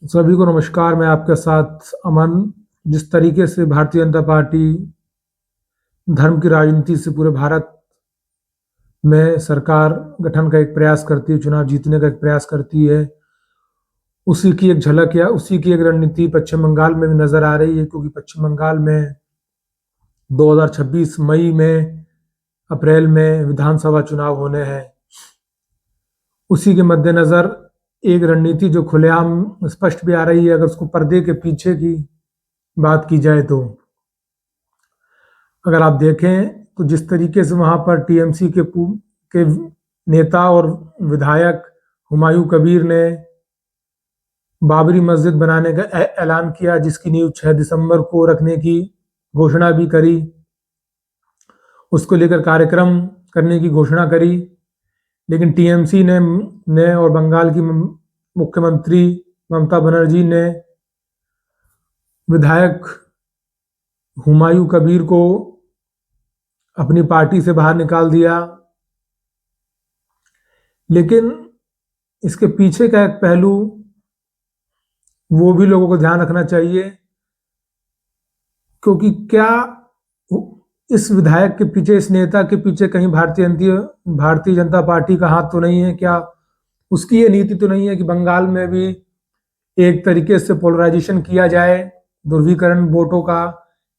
सभी को नमस्कार। मैं आपके साथ अमन। जिस तरीके से भारतीय जनता पार्टी धर्म की राजनीति से पूरे भारत में सरकार गठन का एक प्रयास करती है, चुनाव जीतने का एक प्रयास करती है, उसी की एक झलक या उसी की एक रणनीति पश्चिम बंगाल में भी नजर आ रही है। क्योंकि पश्चिम बंगाल में 2026 मई में, अप्रैल में विधानसभा चुनाव होने हैं। उसी के मद्देनजर एक रणनीति जो खुलेआम स्पष्ट भी आ रही है। अगर उसको पर्दे के पीछे की बात की जाए तो अगर आप देखें तो जिस तरीके से वहां पर टीएमसी के नेता और विधायक हुमायूं कबीर ने बाबरी मस्जिद बनाने का ऐलान किया, जिसकी नींव 6 दिसंबर को रखने की घोषणा भी करी, उसको लेकर कार्यक्रम करने की घोषणा करी, लेकिन टीएमसी ने और बंगाल की मुख्यमंत्री ममता बनर्जी ने विधायक हुमायूं कबीर को अपनी पार्टी से बाहर निकाल दिया। लेकिन इसके पीछे का एक पहलू वो भी लोगों को ध्यान रखना चाहिए, क्योंकि क्या इस विधायक के पीछे, इस नेता के पीछे कहीं भारतीय जनता पार्टी का हाथ तो नहीं है? क्या उसकी ये नीति तो नहीं है कि बंगाल में भी एक तरीके से पोलराइजेशन किया जाए, ध्रुवीकरण वोटों का,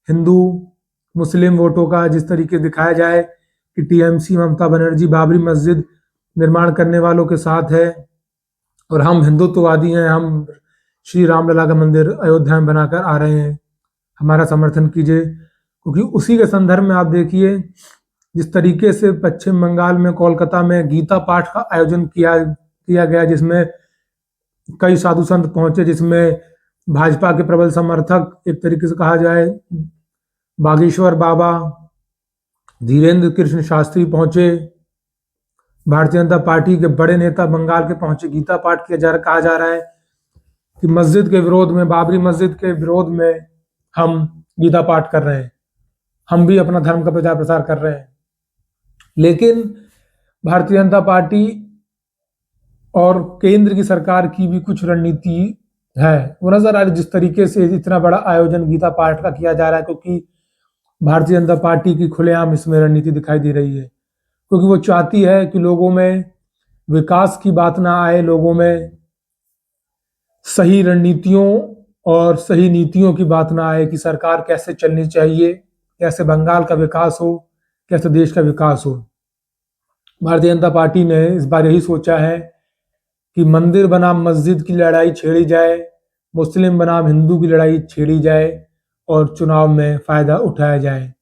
हिंदू मुस्लिम वोटों का, जिस तरीके दिखाया जाए कि टीएमसी ममता बनर्जी बाबरी मस्जिद निर्माण करने वालों के साथ है और हम हिंदुत्ववादी हैं, हम श्री रामलला का मंदिर अयोध्या में बनाकर आ रहे हैं, हमारा समर्थन कीजिए। क्योंकि उसी के संदर्भ में आप देखिए जिस तरीके से पश्चिम बंगाल में कोलकाता में गीता पाठ का आयोजन किया गया, जिसमें कई साधु संत पहुंचे, जिसमें भाजपा के प्रबल समर्थक, एक तरीके से कहा जाए बागेश्वर बाबा धीरेन्द्र कृष्ण शास्त्री पहुंचे, भारतीय जनता पार्टी के बड़े नेता बंगाल के पहुंचे, गीता पाठ कहा जा रहा है कि मस्जिद के विरोध में, बाबरी मस्जिद के विरोध में हम गीता पाठ कर रहे हैं, हम भी अपना धर्म का प्रचार प्रसार कर रहे हैं। लेकिन भारतीय जनता पार्टी और केंद्र की सरकार की भी कुछ रणनीति है, वो नजर आ रही। जिस तरीके से इतना बड़ा आयोजन गीता पाठ का किया जा रहा है, क्योंकि भारतीय जनता पार्टी की खुलेआम इसमें रणनीति दिखाई दे रही है, क्योंकि वो चाहती है कि लोगों में विकास की बात ना आए, लोगों में सही रणनीतियों और सही नीतियों की बात ना आए कि सरकार कैसे चलनी चाहिए, कैसे बंगाल का विकास हो, कैसे देश का विकास हो। भारतीय जनता पार्टी ने इस बार यही सोचा है कि मंदिर बनाम मस्जिद की लड़ाई छेड़ी जाए, मुस्लिम बनाम हिंदू की लड़ाई छेड़ी जाए और चुनाव में फायदा उठाया जाए।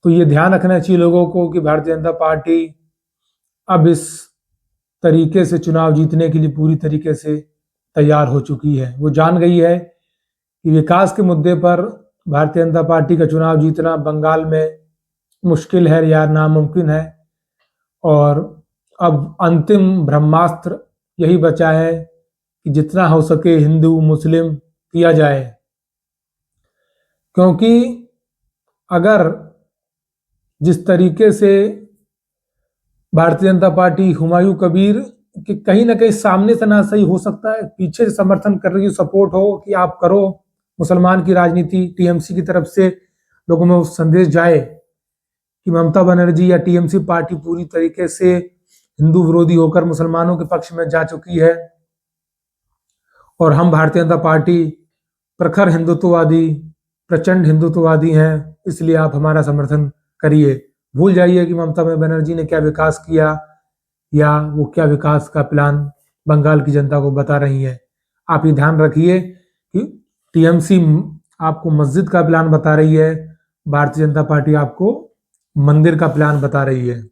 तो ये ध्यान रखना चाहिए लोगों को कि भारतीय जनता पार्टी अब इस तरीके से चुनाव जीतने के लिए पूरी तरीके से तैयार हो चुकी है। वो जान गई है कि विकास के मुद्दे पर भारतीय जनता पार्टी का चुनाव जीतना बंगाल में मुश्किल है या नामुमकिन है, और अब अंतिम ब्रह्मास्त्र यही बचा है कि जितना हो सके हिंदू मुस्लिम किया जाए। क्योंकि अगर जिस तरीके से भारतीय जनता पार्टी हुमायूं कबीर कि कहीं ना कहीं सामने से ना सही हो सकता है, पीछे से समर्थन कर रही है, सपोर्ट हो कि आप करो मुसलमान की राजनीति, टीएमसी की तरफ से लोगों में वो संदेश जाए कि ममता बनर्जी या टीएमसी पार्टी पूरी तरीके से हिंदू विरोधी होकर मुसलमानों के पक्ष में जा चुकी है और हम भारतीय जनता पार्टी प्रखर हिंदुत्ववादी, प्रचंड हिंदुत्ववादी हैं, इसलिए आप हमारा समर्थन करिए। भूल जाइए कि ममता बनर्जी ने क्या विकास किया या वो क्या विकास का प्लान बंगाल की जनता को बता रही है। आप ये ध्यान रखिए कि टीएमसी आपको मस्जिद का प्लान बता रही है, भारतीय जनता पार्टी आपको मंदिर का प्लान बता रही है।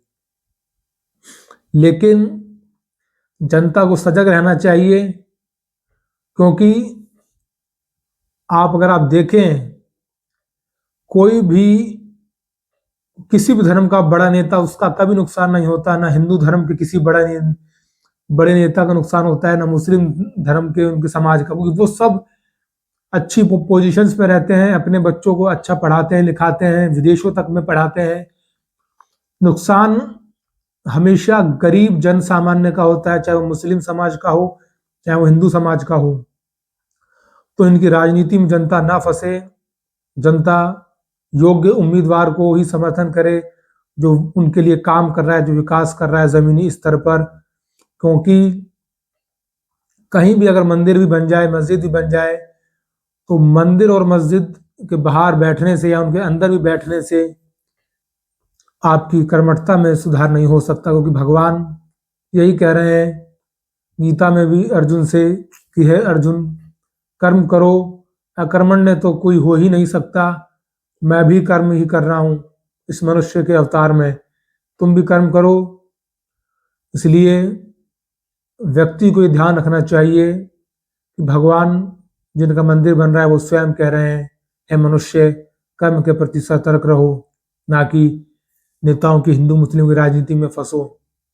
लेकिन जनता को सजग रहना चाहिए, क्योंकि अगर आप देखें कोई भी किसी भी धर्म का बड़ा नेता, उसका कभी नुकसान नहीं होता, ना हिंदू धर्म के किसी बड़े नेता का नुकसान होता है, ना मुस्लिम धर्म के उनके समाज का, क्योंकि वो सब अच्छी पोजीशंस पे रहते हैं, अपने बच्चों को अच्छा पढ़ाते हैं, लिखाते हैं, विदेशों तक में पढ़ाते हैं। नुकसान हमेशा गरीब जन सामान्य का होता है, चाहे वो मुस्लिम समाज का हो, चाहे वो हिंदू समाज का हो। तो इनकी राजनीति में जनता ना फंसे, जनता योग्य उम्मीदवार को ही समर्थन करे जो उनके लिए काम कर रहा है, जो विकास कर रहा है जमीनी स्तर पर। क्योंकि कहीं भी अगर मंदिर भी बन जाए, मस्जिद भी बन जाए, तो मंदिर और मस्जिद के बाहर बैठने से या उनके अंदर भी बैठने से आपकी कर्मठता में सुधार नहीं हो सकता। क्योंकि भगवान यही कह रहे हैं गीता में भी अर्जुन से कि है अर्जुन, कर्म करो, अकर्मण्य तो कोई हो ही नहीं सकता। मैं भी कर्म ही कर रहा हूं इस मनुष्य के अवतार में, तुम भी कर्म करो। इसलिए व्यक्ति को ये ध्यान रखना चाहिए कि भगवान जिनका मंदिर बन रहा है वो स्वयं कह रहे हैं, हे मनुष्य, कर्म के प्रति सतर्क रहो, ना कि नेताओं की हिंदू मुस्लिम की राजनीति में फंसो।